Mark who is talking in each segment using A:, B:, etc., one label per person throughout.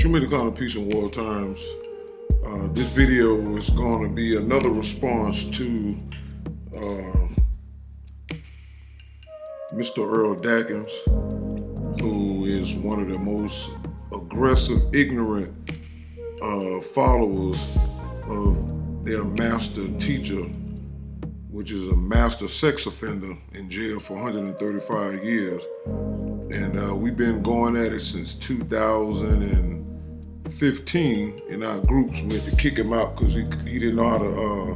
A: True Kind of Peace and War Times. This video is going to be another response to Mr. Earl Dackins, who is one of the most aggressive, ignorant followers of their master teacher, which is a master sex offender in jail for 135 years. And we've been going at it since 2015 in our groups. We had to kick him out because he didn't know how to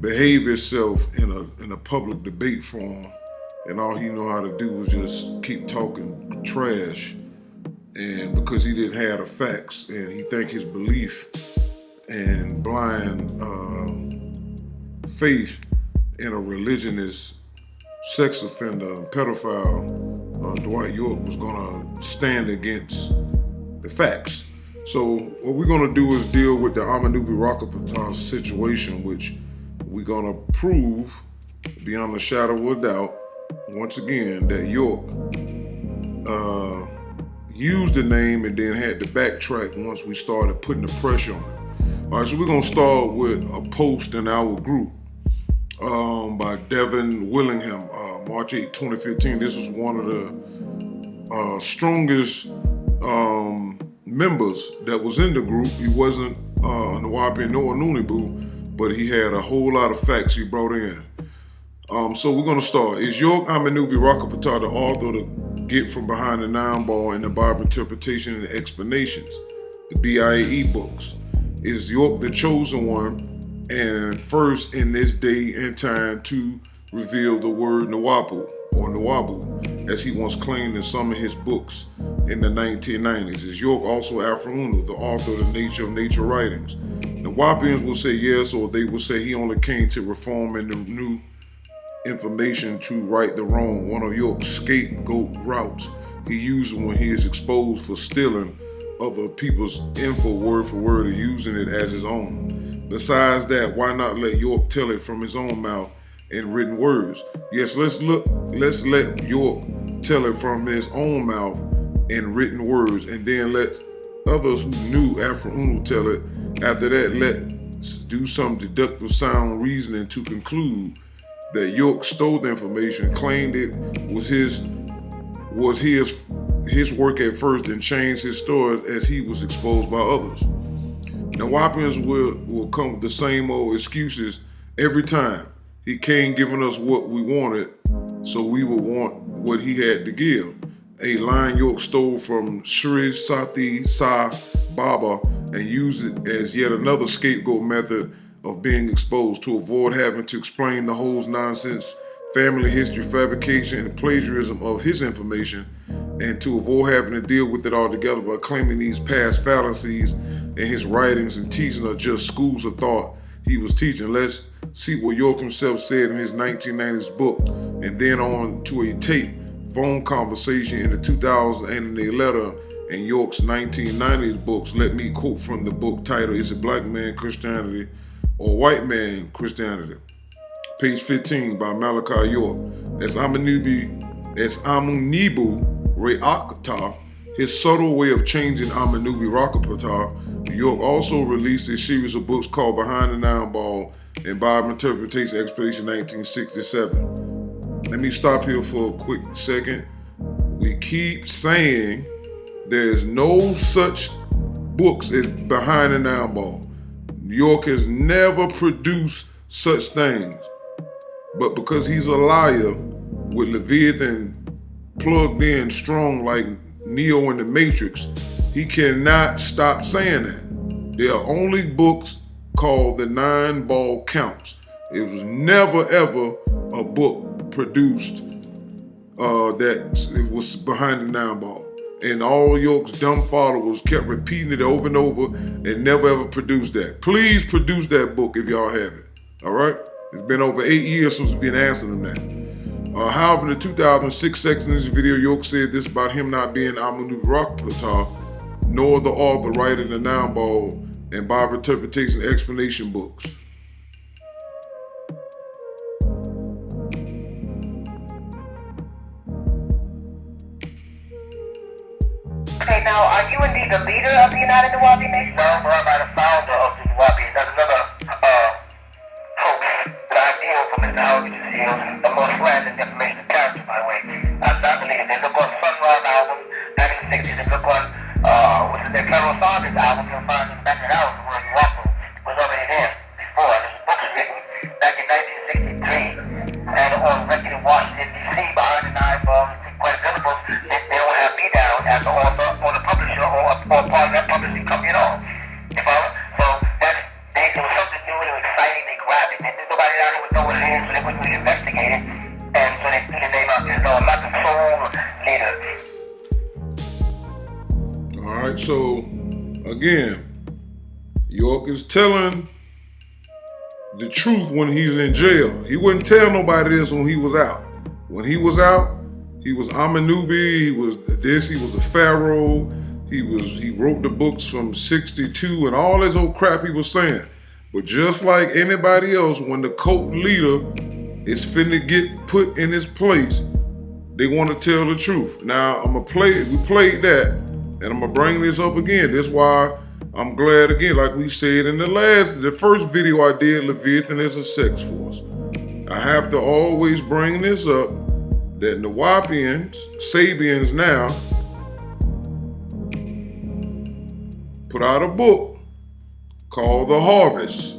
A: behave himself in a public debate forum. And all he knew how to do was just keep talking trash. And because he didn't have the facts, and he think his belief and blind faith in a religionist sex offender and pedophile, Dwight York, was gonna stand against the facts. So what we're gonna do is deal with the Amunubi Rahkaptah situation, which we're gonna prove beyond a shadow of a doubt, once again, that York used the name and then had to backtrack once we started putting the pressure on it. All right, so we're gonna start with a post in our group by Devin Willingham, March 8, 2015. This was one of the strongest members that was in the group. He wasn't a Nawapi nor a Amennubi, but he had a whole lot of facts he brought in. So we're gonna start. Is York Amunubi Rahkaptah the author of the Get From Behind the Nine Ball in the Bible Interpretation and Explanations, the BIAE books? Is York the chosen one and first in this day and time to reveal the word Nawapu or Nawabu, as he once claimed in some of his books in the 1990s? Is York also Afro-Unu, the author of the Nature of Nature writings? Nawapians will say yes, or they will say he only came to reform and new information to right the wrong, one of York's scapegoat routes he uses when he is exposed for stealing other people's info word for word and using it as his own. Besides that, why not let York tell it from his own mouth in written words? Yes, let's let York tell it from his own mouth in written words, and then let others who knew Afro-Unu tell it. After that, let's do some deductive sound reasoning to conclude that York stole the information, claimed it was his work at first, and changed his stories as he was exposed by others. Nawapians will come with the same old excuses every time. He came giving us what we wanted, so we would want what he had to give. A line York stole from Sri Sati Sa Baba and used it as yet another scapegoat method of being exposed to avoid having to explain the whole nonsense, family history, fabrication, and plagiarism of his information, and to avoid having to deal with it altogether by claiming these past fallacies in his writings and teaching are just schools of thought he was teaching. Let's see what York himself said in his 1990s book, and then on to a tape phone conversation in the 2000s and in a letter in York's 1990s books. Let me quote from the book titled, Is It Black Man Christianity or White Man Christianity? Page 15 by Malachi York. As Amunubi Rahkaptah, his subtle way of changing Amunubi Rahkaptah, York also released a series of books called Behind the Nine Ball and Bible Interpretation Explanation 1967. Let me stop here for a quick second. We keep saying there's no such books as Behind the Nine Ball. York has never produced such things. But because he's a liar with Leviathan plugged in strong like Neo in the Matrix, he cannot stop saying that. There are only books called The Nine Ball Counts. It was never ever a book produced that it was Behind the Nine Ball. And all York's dumb followers kept repeating it over and over and never ever produced that. Please produce that book if y'all have it. All right? It's been over 8 years since we've been asking them that. However, in the 2006 section of this video, York said this about him not being Amunubi Rahkaptah, nor the author writing the Nine Ball and Bible Interpretation Explanation books.
B: Okay, now, are you indeed the leader of the United Nawabi Nation? No, I'm the founder of the Nawabi. That's another hoax that I deal from his outreach field, the more slander and defamation of character, by the way. I'm not the leader. They look on Sunrise album, 1960s, and look on, what's the Carol Saunders album, you'll find in back of the album, the word Waffle was already there before. This book was written back in 1963, and on record in Washington, D.C., behind the knife of quite visible, they don't have me down as the author or the publisher or part of that publishing company at all. You follow? So that's, it was something new and exciting, they grabbed it. Nobody down there would know what it is, so they wouldn't really investigate it. And so they threw the name out there. No, I'm not the sole leader.
A: Alright, so again, York is telling the truth when he's in jail. He wouldn't tell nobody this when he was out. When he was out, he was Amennubi, he was this, he was a pharaoh, he wrote the books from 62 and all this old crap he was saying. But just like anybody else, when the cult leader is finna get put in his place, they want to tell the truth. Now we played that, and I'm gonna bring this up again. That's why I'm glad again, like we said in the first video I did, Leviathan is a sex force. I have to always bring this up, that Nawapians, Sabians now, put out a book called The Harvest,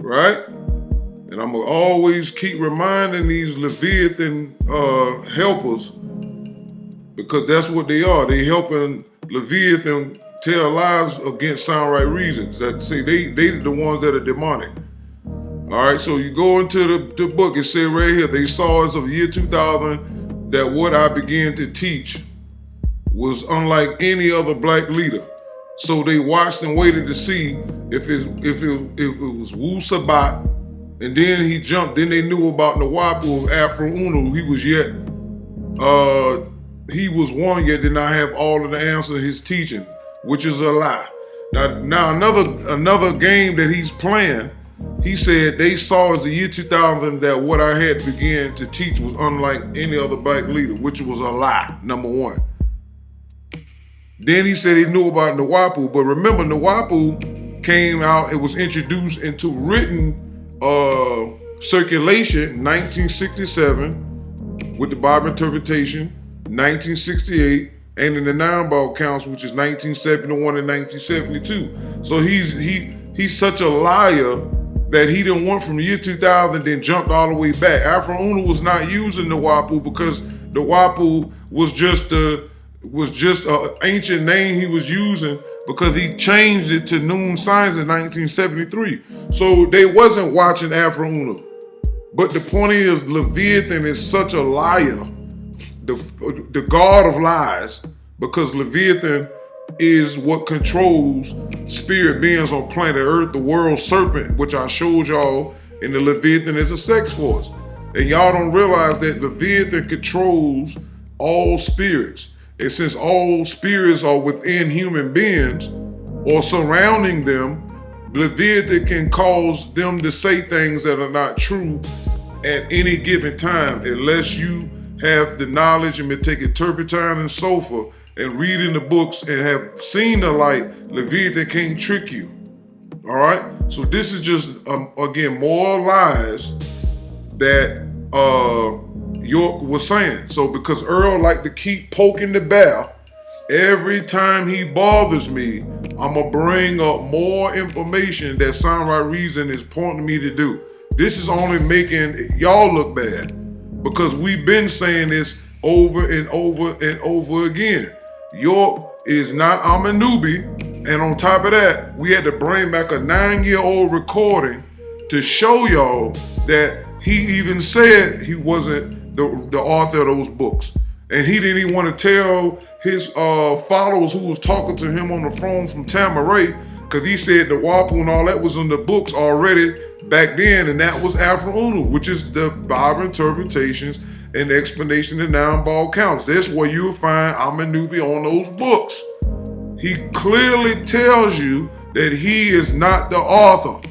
A: right? And I'm gonna always keep reminding these Leviathan helpers, because that's what they are. They helping Leviathan tell lies against sound right reasons. That say they the ones that are demonic. All right, so you go into the book, it said right here, they saw as of the year 2000 that what I began to teach was unlike any other black leader. So they watched and waited to see if it was Wu Sabat, and then he jumped. Then they knew about Nawapu of Afro Unu. He was one yet did not have all of the answers to his teaching, which is a lie. Now another game that he's playing. He said they saw as the year 2000 that what I had began to teach was unlike any other black leader, which was a lie, number one. Then he said he knew about Nawapu, but remember Nawapu came out, it was introduced into written circulation in 1967 with the Bible interpretation, 1968, and in the nine-ball counts, which is 1971 and 1972. So he's such a liar that he didn't want from the year 2000, then jumped all the way back. Afro Unu was not using Nawapu because Nawapu was just an ancient name he was using because he changed it to Noon Science in 1973. So they wasn't watching Afro Unu. But the point is, Leviathan is such a liar, the god of lies, because Leviathan is what controls spirit beings on planet Earth, the world serpent, which I showed y'all in the Leviathan is a sex force. And y'all don't realize that Leviathan controls all spirits. And since all spirits are within human beings or surrounding them, Leviathan can cause them to say things that are not true at any given time, unless you have the knowledge and been taking turpentine and sulfur and reading the books and have seen the light. Leviathan can't trick you. All right? So this is just, again, more lies that York was saying. So because Earl like to keep poking the bear, every time he bothers me, I'm going to bring up more information that Sound Right Reason is pointing me to do. This is only making y'all look bad, because we've been saying this over and over and over again. York is not Amennubi, and on top of that, we had to bring back a 9-year-old recording to show y'all that he even said he wasn't the author of those books. And he didn't even want to tell his followers who was talking to him on the phone from Tamaray, because he said the Wapu and all that was in the books already back then, and that was Afro Unu, which is the Bible interpretations and explanation of nine-ball counts. That's where you'll find Amennubi on those books. He clearly tells you that he is not the author,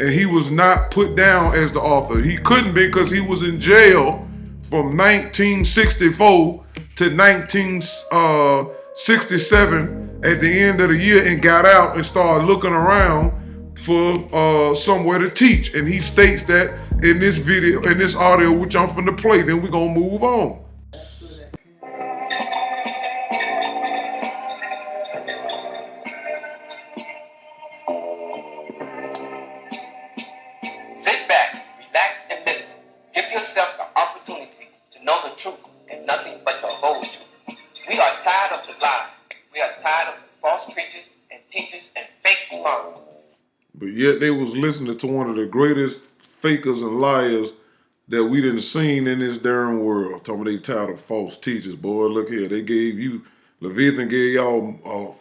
A: and he was not put down as the author. He couldn't be, because he was in jail from 1964 to 1967 at the end of the year and got out and started looking around for somewhere to teach. And he states that in this video, in this audio, which I'm finna play, then we're gonna move on.
B: Sit back, relax, and listen. Give yourself the opportunity to know the truth and nothing but the whole truth. We are tired of the lies. We are tired of the false preachers and teachers and fake imams.
A: But yet they was listening to one of the greatest fakers and liars that we done seen in this darn world. Talking about they tired of false teachers, boy. Look here, they gave you, Leviathan gave y'all a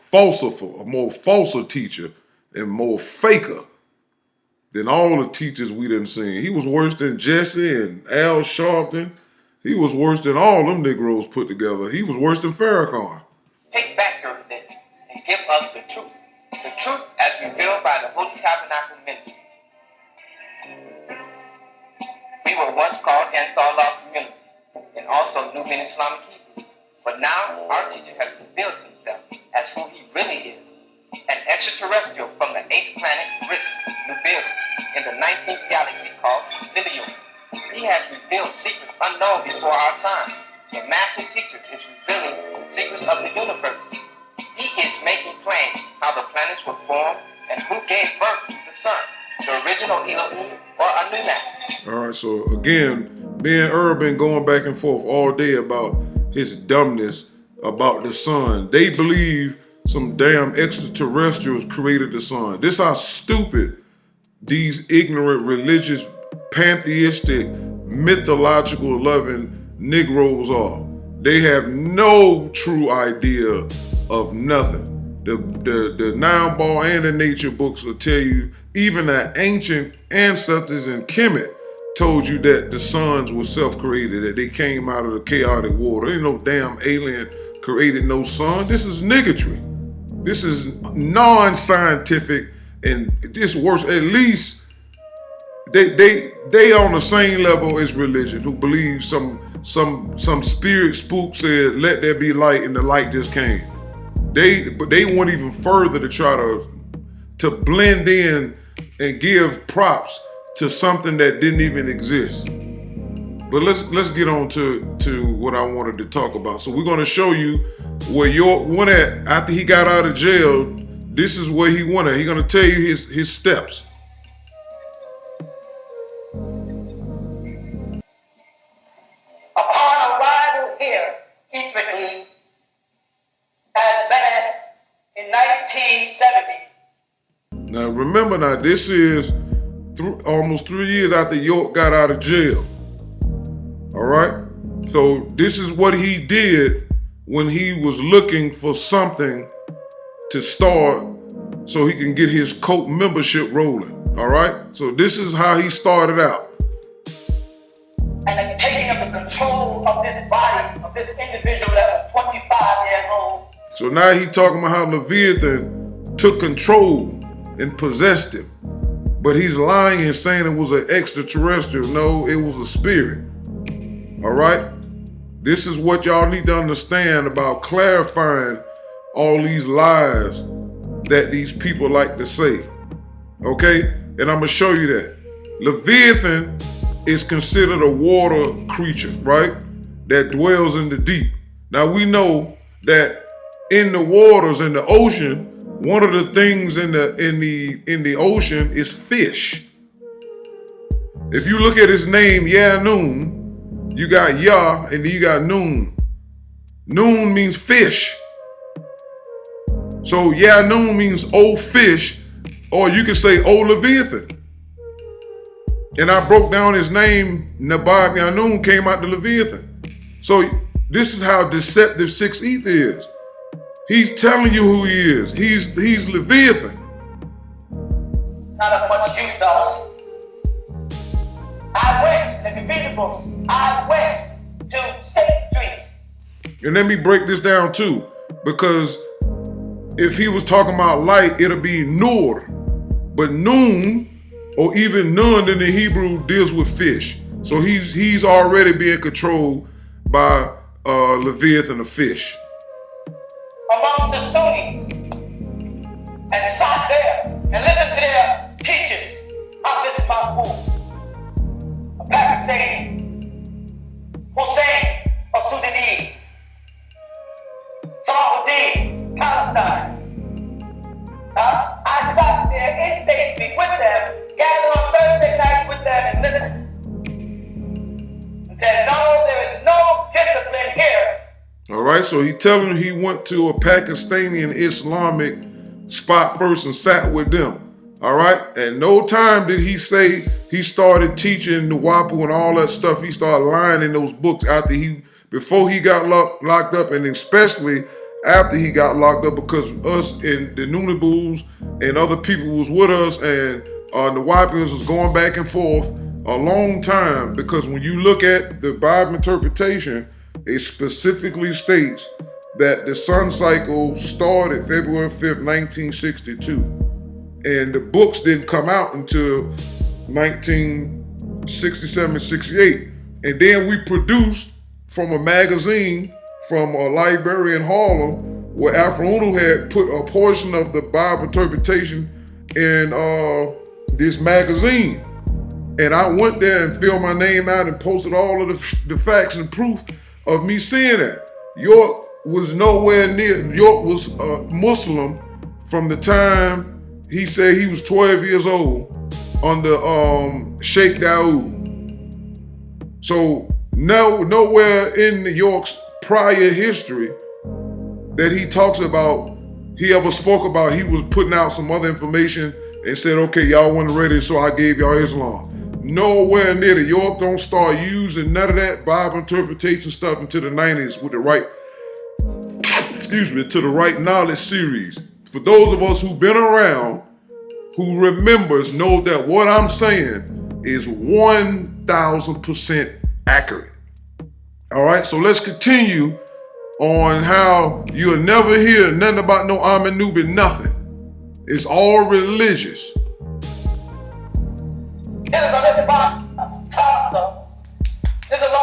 A: more falser teacher and more faker than all the teachers we done seen. He was worse than Jesse and Al Sharpton. He was worse than all them Negroes put together. He was worse than Farrakhan.
B: Take back your religion and give us the truth. The truth as revealed by the Holy Tabernacle Ministry. We were once called Ansar Allah Community and also New Men Islamic Hebrew. But now our teacher has revealed himself as who he really is. An extraterrestrial from the 8th planet, Reveal, in the 19th galaxy called Elysium. He has revealed secrets unknown before our time. The master teacher is revealing the secrets of the universe. He is making plain how the planets were formed and who gave birth to the sun, the original Elohim or Anunnaki.
A: All right, so again, me and Herb been going back and forth all day about his dumbness about the sun. They believe some damn extraterrestrials created the sun. This how stupid these ignorant, religious, pantheistic, mythological loving Negroes are. They have no true idea of nothing. The Nine Ball and the nature books will tell you, even the ancient ancestors in Kemet told you that the suns were self-created, that they came out of the chaotic water. Ain't no damn alien created no sun. This is niggotry. This is non-scientific, and this worse. At least they on the same level as religion, who believe some spirit spook said, "Let there be light," and the light just came. But they went even further to try to blend in and give props to something that didn't even exist. But let's get on to what I wanted to talk about. So we're going to show you where York went at after he got out of jail. This is where he went at. He's going to tell you his steps.
B: Upon arrival here, secretly, as bad in 1970.
A: Now remember, this is almost 3 years after York got out of jail. All right? So this is what he did when he was looking for something to start so he can get his cult membership rolling. All right? So this is how he started out.
B: And the taking of the control of this body, of this individual that was 25 years old.
A: So now he talking about how Leviathan took control and possessed him. But he's lying and saying it was an extraterrestrial. No, it was a spirit. All right? This is what y'all need to understand about clarifying all these lies that these people like to say. Okay? And I'm going to show you that. Leviathan is considered a water creature, right? That dwells in the deep. Now we know that in the waters, in the ocean, one of the things in the ocean is fish. If you look at his name, Noon, you got Yah and then you got Noon. Noon means fish. So Noon means old fish, or you can say old Leviathan. And I broke down his name, Nabab Yanun came out to Leviathan. So this is how deceptive 6 Ether is. He's telling you who he is. He's Leviathan.
B: Not as much you, fellas. I went, in the video books, I went to State Street.
A: And let me break this down too, because if he was talking about light, it'll be Nur. But Noon, or even Nun in the Hebrew, deals with fish. So he's already being controlled by Leviathan, a fish.
B: Among the Sunnis and sat there and listened to their teachers. This is my school. A Pakistani, Hussein of Sudanese, Salahuddin, Palestine. I sat there in Statesby with them, gathered on Thursday night with them and listened. And said, no, there is no discipline here.
A: All right, so he telling him he went to a Pakistani Islamic spot first and sat with them. All right, and no time did he say he started teaching the Wapu and all that stuff. He started lying in those books before he got locked up, and especially after he got locked up, because us and the Nunibus and other people was with us, and the Wapians was going back and forth a long time, because when you look at the Bible interpretation, it specifically states that the sun cycle started February 5th, 1962. And the books didn't come out until 1967, 68. And then we produced from a magazine from a library in Harlem where Afro-Unu had put a portion of the Bible interpretation in this magazine. And I went there and filled my name out and posted all of the facts and proof of me seeing that. York was nowhere near. York was a Muslim from the time he said he was 12 years old under Sheikh Daoud. So nowhere in New York's prior history that he talks about, he ever spoke about, he was putting out some other information and said, okay, y'all weren't ready, so I gave y'all Islam. Nowhere near. The York don't start using none of that Bible interpretation stuff until the 90s with the right, to the right knowledge series. For those of us who've been around, who remembers, know that what I'm saying is 1,000% accurate. All right, so let's continue on how you'll never hear nothing about no Amennubi, nothing. It's all religious.
B: There's a lot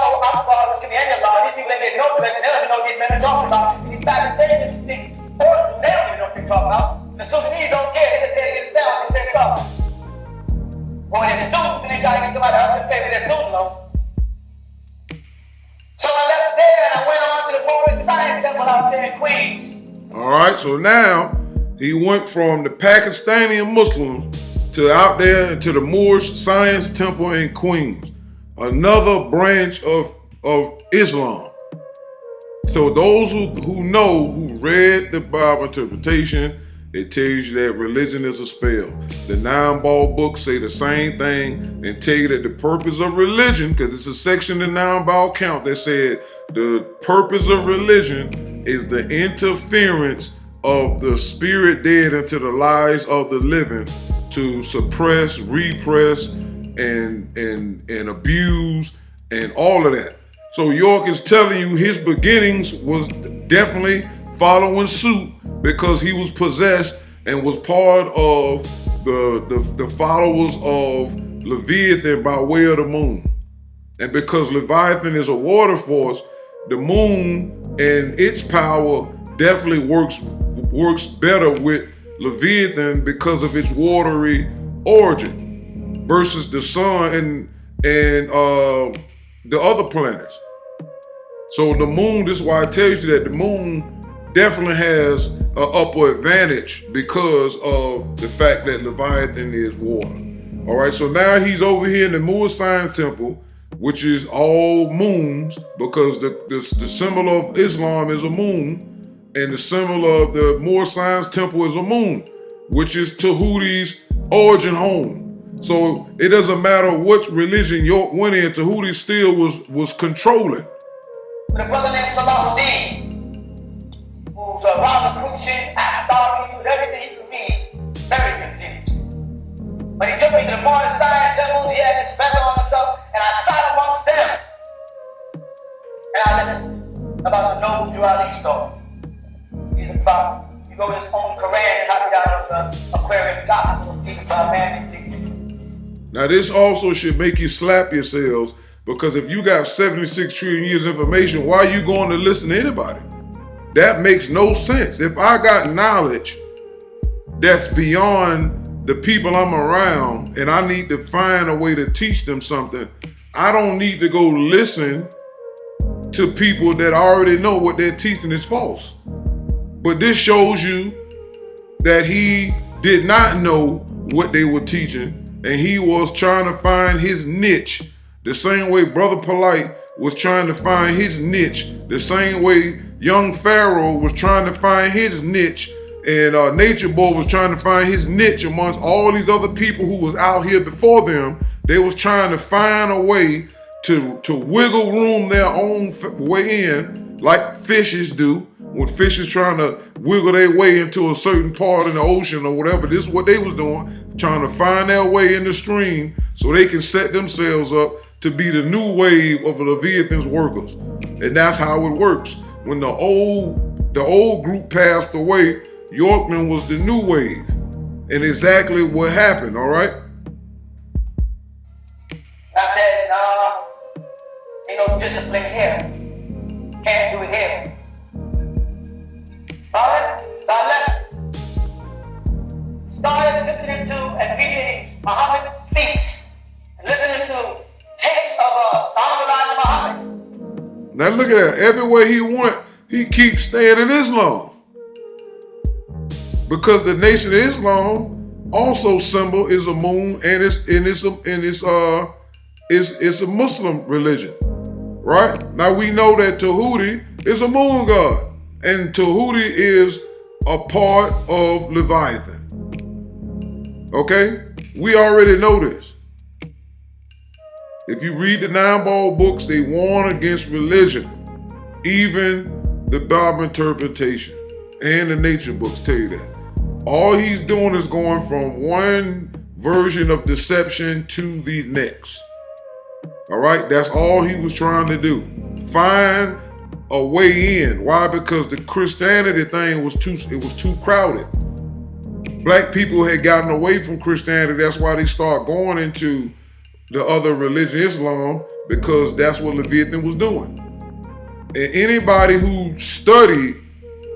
B: of alcohol, give me any law. These people ain't getting no direction. They don't even know what these men are talking about. These Pakistani, these forces, they don't even know what they're talking about. The Sudanese don't care. They just say it themselves and they're talking. Well, when they're students, they gotta get somebody else to pay for their student loan. So I left there and I went on to the Moorish Science Temple out there in Queens.
A: All right, so now he went from the Pakistani Muslims to out there to the Moorish Science Temple in Queens, another branch of Islam. So those who know, who read the Bible interpretation, it tells you that religion is a spell. The 9-ball books say the same thing and tell you that the purpose of religion, because it's a section in the 9-ball count that said the purpose of religion is the interference of the spirit dead into the lives of the living, to suppress, repress, and abuse, and all of that. So York is telling you his beginnings was definitely following suit because he was possessed and was part of the followers of Leviathan by way of the moon. And because Leviathan is a water force, the moon and its power definitely works better with Leviathan because of its watery origin versus the sun and the other planets. So the moon, this is why it tells you that the moon definitely has an upper advantage because of the fact that Leviathan is water. All right, so now he's over here in the Moorish Science Temple, which is all moons, because the symbol of Islam is a moon, and the symbol of the Moorish Science Temple is a moon, which is Tahuti's origin home. So it doesn't matter what religion York went in, Tahuti still was controlling.
B: The brother named Salahuddin, who's a rather Christian, apostolic, he was everything he could be, very confused. But he took me to the Moorish Science Temple, he had his feather on and stuff, and I sat amongst them. And I listened about the noble Johnnie story. He's about, you go to his own Quran and copy out of the Aquarian gospel, he's about man.
A: Now this also should make you slap yourselves Because if you got 76 trillion years of information, why are you going to listen to anybody? That makes no sense. If I got knowledge that's beyond the people I'm around and I need to find a way to teach them something, I don't need to go listen to people that already know what they're teaching is false. But this shows you that he did not know what they were teaching, and he was trying to find his niche the same way Brother Polite was trying to find his niche, the same way young Pharaoh was trying to find his niche, and Nature Boy was trying to find his niche amongst all these other people who was out here before them. They was trying to find a way to wiggle room their own way in, like fishes do. When fishes trying to wiggle their way into a certain part in the ocean or whatever, this is what they was doing, trying to find their way in the stream so they can set themselves up to be the new wave of Leviathan's workers. And that's how it works. When the old group passed away, Yorkman was the new wave. And exactly what happened, all right?
B: I said, ain't no discipline here. Can't do it here. Alright, so I started listening to and reading Muhammad speech, and listening to tapes of Muhammad.
A: Now look at that. Everywhere he went, he keeps staying in Islam. Because the Nation of Islam also symbol is a moon, and it's a Muslim religion, right? Now we know that Tahuti is a moon god. And Tahuti is a part of Leviathan. Okay? We already know this. If you read the 9 ball books, they warn against religion. Even the Bible interpretation and the nature books tell you that. All he's doing is going from one version of deception to the next. All right? That's all he was trying to do. Find a way in. Why? Because the Christianity thing was too crowded. Black people had gotten away from Christianity. That's why they start going into the other religion, Islam, because that's what Leviathan was doing. And anybody who studied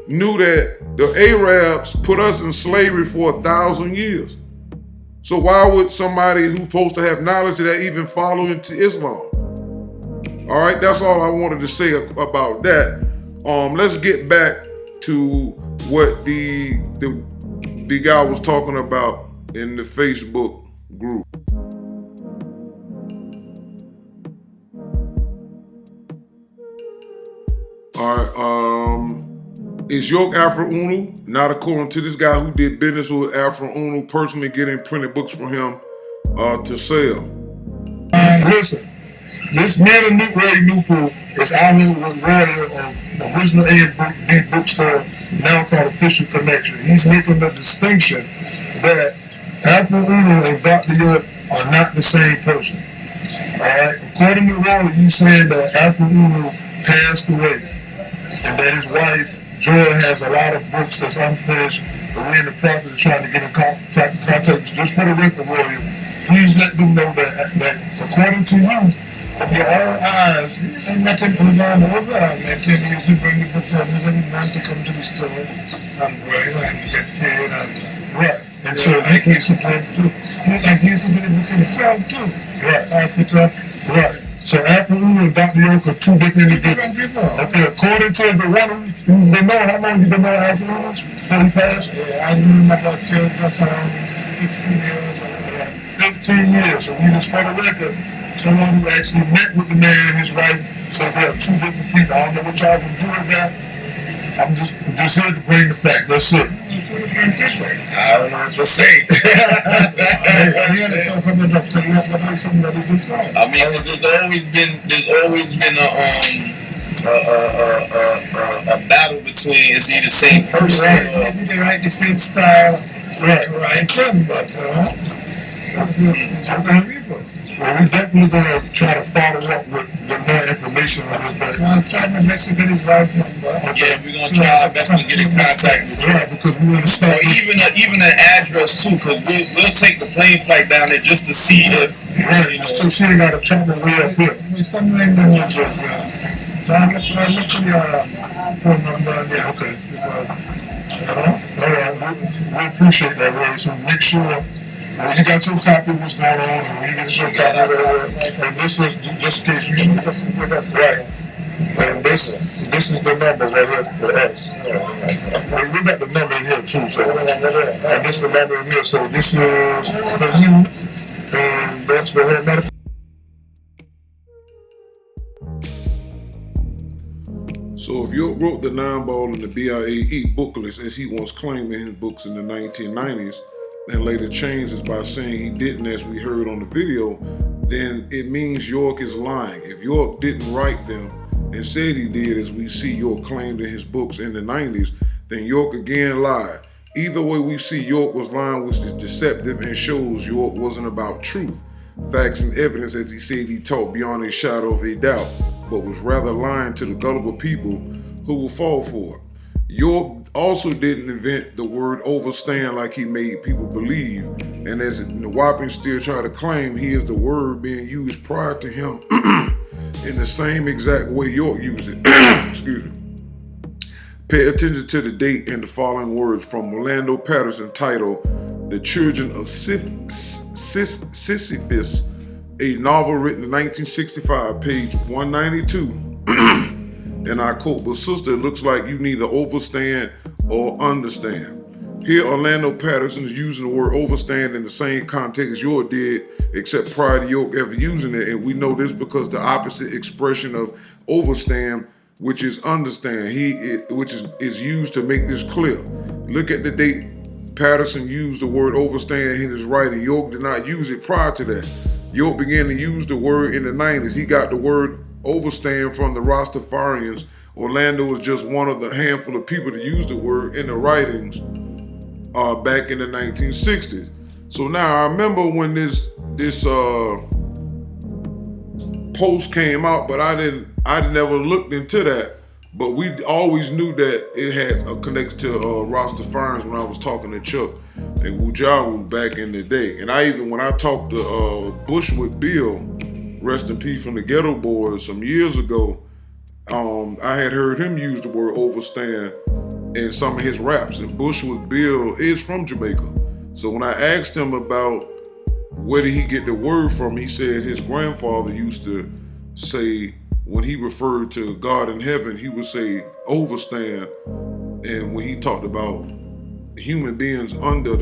A: knew that the Arabs put us in slavery for 1,000 years. So why would somebody who's supposed to have knowledge of that even follow into Islam? All right, that's all I wanted to say about that. Let's get back to what the guy was talking about in the Facebook group. All right, is York Afro Uno, not according to this guy who did business with Afro Uno, personally getting printed books from him to sell?
C: Listen. This man in Ray Newport is out here with writer of the original A bookstore, now called Official Connection. He's making the distinction that Afro Uno and Dr. York are not the same person. Alright? According to Roy, he's saying that Afro Uno passed away and that his wife, Joy, has a lot of books that's unfinished, and we're in the process of trying to get in contact. Just for the record, Roy, please let them know that according to you, from your own eyes, and nothing goes on over. And 10 years you bring the books up, there's every man to come to the store and write and get paid and right. And so I can't support too. I can't support the book in itself too. Right. I put up. Right. So Afro Uno and Dr. York are two different individuals. Okay, according to the one who they know how long you been knowing Afro Uno? Before he passed? Yeah, I knew him about just around 15 years. 15 years. So we just for the record. Someone who actually met with the man and his wife, so we have two different people. I don't know what y'all can do with that. I'm just here to bring the fact. That's it. I don't know what to say. I
D: mean, there's always been a battle between it's either the same person or
C: they write the same style. Right. Well, we're definitely going to try to follow up with more information on this. But I'm trying to mess with his wife number.
D: Okay, we're going to try our best to get in contact with you.
C: Right, because we want to start.
D: Or even an address too, because we'll take the plane flight down there just to see if
C: Right, so she ain't got to chop her way up here. Something ain't done yet, Now, look at your phone number. Yeah, okay. All right, we appreciate that, Ray. So make sure when you got your copy of what's going on, and when you get your copy of that, and this is just in case you should just with us, right? And this is the number right here for us. We got the number in here too, so and this is the number in here. So this is for you, and that's for her.
A: So if York wrote the 9-ball and the BIAE booklets as he once claimed in his books in the 1990s, and later changed this by saying he didn't, as we heard on the video, then it means York is lying. If York didn't write them and said he did, as we see York claimed in his books in the 90s, then York again lied. Either way we see York was lying, which is deceptive and shows York wasn't about truth, facts and evidence, as he said he taught beyond a shadow of a doubt, but was rather lying to the gullible people who will fall for it. York also didn't invent the word overstand like he made people believe, and as the Wapians still try to claim, he is the word being used prior to him in the same exact way York used it. Excuse me. Pay attention to the date and the following words from Orlando Patterson titled The Children of Sisyphus, a novel written in 1965, page 192. And I quote, "But sister, it looks like you neither overstand or understand." Here, Orlando Patterson is using the word overstand in the same context as York did, except prior to York ever using it. And we know this because the opposite expression of overstand, which is understand, which is used to make this clear. Look at the date Patterson used the word overstand in his writing. York did not use it prior to that. York began to use the word in the 90s. He got the word overstand from the Rastafarians. Orlando was just one of the handful of people to use the word in the writings back in the 1960s. So now I remember when this post came out, but I never looked into that. But we always knew that it had a connection to Rastafarians when I was talking to Chuck and Wujaru back in the day. And when I talked to Bushwick Bill, rest in peace, from the Ghetto Boys some years ago, I had heard him use the word overstand in some of his raps. And Bushwick Bill is from Jamaica. So when I asked him about where did he get the word from, he said his grandfather used to say, when he referred to God in heaven, he would say overstand. And when he talked about human beings under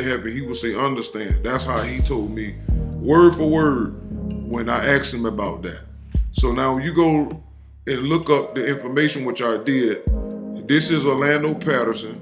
A: heaven, he would say understand. That's how he told me, word for word, when I asked him about that. So now you go and look up the information, which I did. This is Orlando Patterson.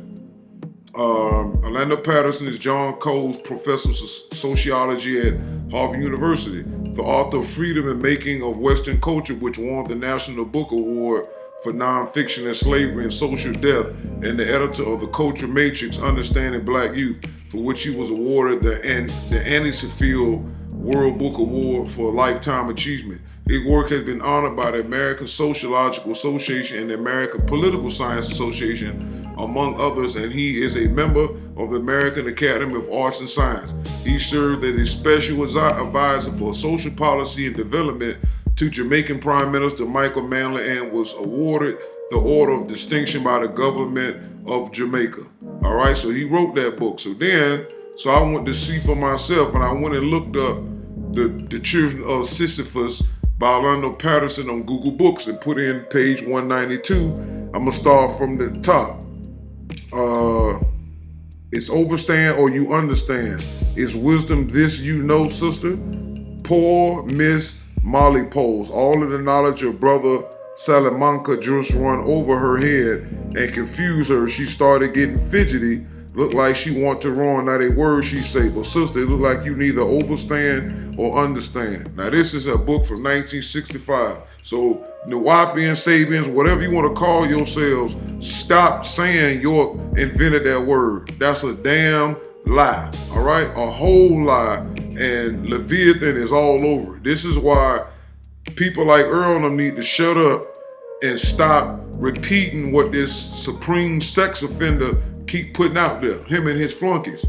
A: Orlando Patterson is John Cole's professor of sociology at Harvard University, the author of Freedom and Making of Western Culture, which won the National Book Award for Nonfiction and Slavery and Social Death, and the editor of The Culture Matrix, Understanding Black Youth, for which he was awarded the Annie Field World Book Award for Lifetime Achievement. His work has been honored by the American Sociological Association and the American Political Science Association, among others, and he is a member of the American Academy of Arts and Science. He served as a special advisor for social policy and development to Jamaican Prime Minister Michael Manley and was awarded the Order of Distinction by the government of Jamaica. All right, so he wrote that book. So I went to see for myself, and I went and looked up the Children of Sisyphus by Orlando Patterson on Google Books and put in page 192. I'm gonna start from the top. It's overstand or you understand. Is wisdom this you know, sister? Poor Miss Molly Poles. All of the knowledge of brother Salamanca just run over her head and confuse her. She started getting fidgety. Look like she want to run. Not a word she say, but sister, it look like you neither overstand or understand. Now this is a book from 1965. So Nawapians, Sabians, whatever you want to call yourselves, stop saying York invented that word. That's a damn lie, all right? A whole lie, and Leviathan is all over it. This is why people like Earl and them need to shut up and stop repeating what this supreme sex offender keep putting out there, him and his flunkies.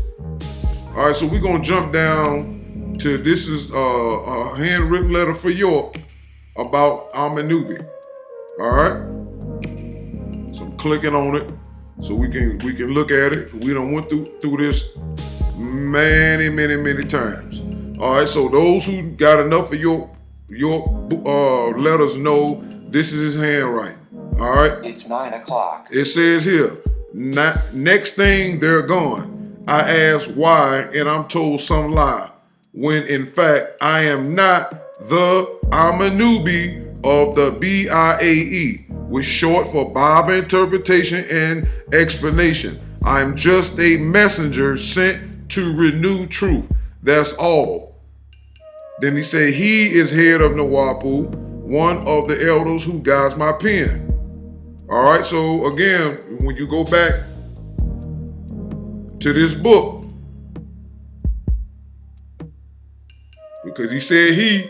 A: All right, so we're gonna jump down this is a handwritten letter for York about Amennubi. All right. So I'm clicking on it so we can look at it. We done went through this many times. All right. So those who got enough of York letters know this is his handwriting. All right.
E: It's 9 o'clock.
A: It says here, next thing they're gone. I ask why, and I'm told some lie, when in fact I am not the Amennubi of the BIAE, which short for Bible interpretation and explanation. I'm just a messenger sent to renew truth. That's all. Then he said he is head of Nawapu, one of the elders who guides my pen. All right, so again, when you go back to this book, because he said he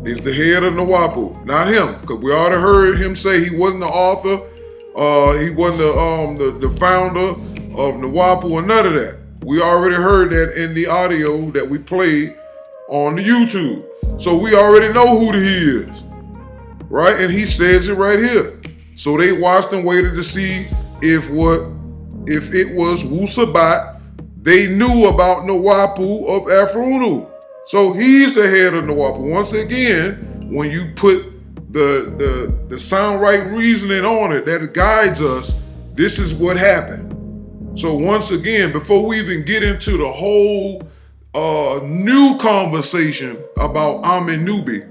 A: is the head of Nawapu, not him, because we already heard him say he wasn't the author, he wasn't the founder of Nawapu or none of that. We already heard that in the audio that we played on the YouTube. So we already know who he is, right? And he says it right here. So they watched and waited to see if it was Wusabat they knew about Nawapu of Afrunu. So he's the head of Nawapu. Once again, when you put the sound right reasoning on it that guides us, this is what happened. So once again, before we even get into the whole new conversation about Amennubi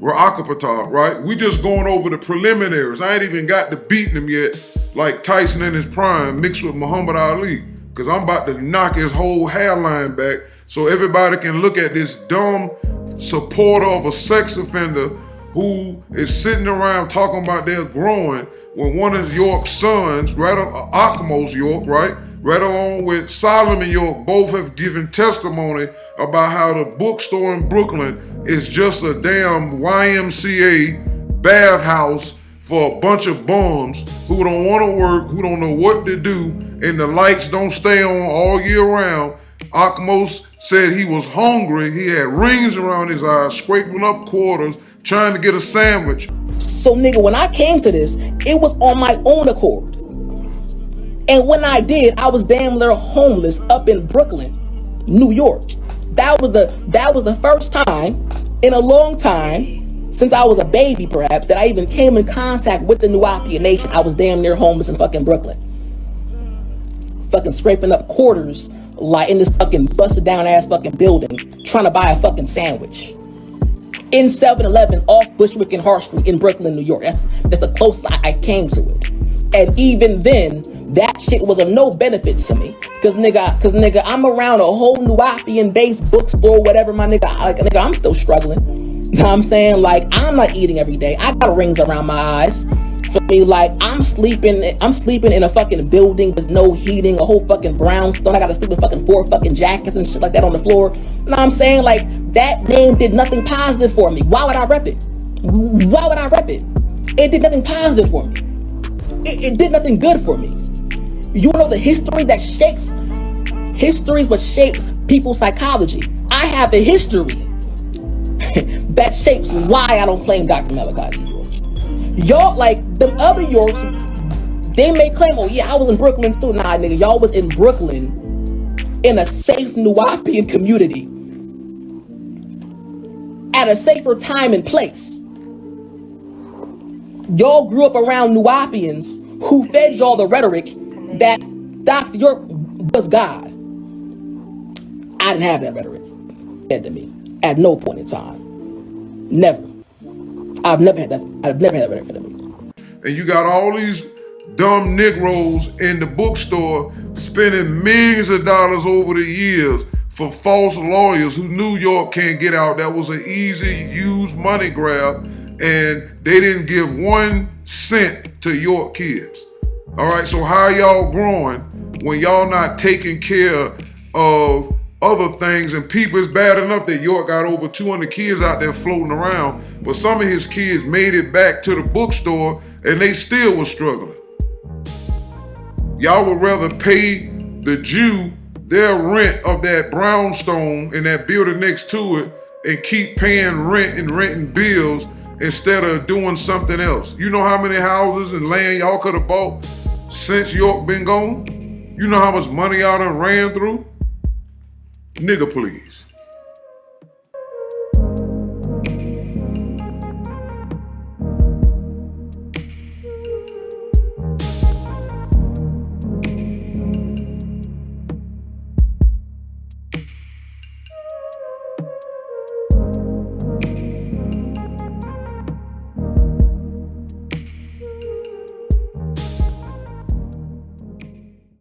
A: Rahkaptah, right? We just going over the preliminaries. I ain't even got to beating him yet, like Tyson in his prime mixed with Muhammad Ali, because I'm about to knock his whole hairline back so everybody can look at this dumb supporter of a sex offender who is sitting around talking about they're growing when one of York's sons, Akmos York, right? Right along with Solomon York, both have given testimony about how the bookstore in Brooklyn is just a damn YMCA bathhouse for a bunch of bums who don't want to work, who don't know what to do, and the lights don't stay on all year round. Akmos said he was hungry. He had rings around his eyes, scraping up quarters, trying to get a sandwich.
F: So nigga, when I came to this, it was on my own accord. And when I did, I was damn near homeless up in Brooklyn, New York. That was the first time in a long time, since I was a baby perhaps, that I even came in contact with the Nuwapian nation. I was damn near homeless in fucking Brooklyn. Fucking scraping up quarters like in this fucking busted down ass fucking building, trying to buy a fucking sandwich. In 7-Eleven off Bushwick and Hart Street in Brooklyn, New York. That's the closest I came to it. And even then, that shit was of no benefit to me. Cause nigga, I'm around a whole Nuwapian based bookstore, whatever, my nigga. Nigga, I'm still struggling. You know what I'm saying? Like, I'm not eating every day. I got rings around my eyes. For me, like, I'm sleeping in a fucking building with no heating, a whole fucking brownstone. I gotta sleep with fucking 4 fucking jackets and shit like that on the floor. You know what I'm saying? Like, that name did nothing positive for me. Why would I rep it? Why would I rep it? It did nothing positive for me. It did nothing good for me. You know the history that shapes, history is what shapes people's psychology. I have a history that shapes why I don't claim Dr. Malachi York. Y'all, like, the other Yorks, they may claim, oh yeah, I was in Brooklyn too. Nah, nigga, y'all was in Brooklyn in a safe Nuwapian community at a safer time and place. Y'all grew up around Nuwapians who fed y'all the rhetoric that Dr. York was God. I didn't have that rhetoric fed to me at no point in time. Never. I've never had that rhetoric fed to me.
A: And you got all these dumb Negroes in the bookstore spending millions of dollars over the years for false lawyers who New York can't get out. That was an easy used money grab, and they didn't give 1 cent to York kids. All right, so how y'all growing when y'all not taking care of other things and people? It's bad enough that York got over 200 kids out there floating around, but some of his kids made it back to the bookstore and they still was struggling. Y'all would rather pay the Jew their rent of that brownstone and that building next to it and keep paying rent and renting bills instead of doing something else. You know how many houses and land y'all could have bought since York been gone? You know how much money y'all done ran through? Nigga, please.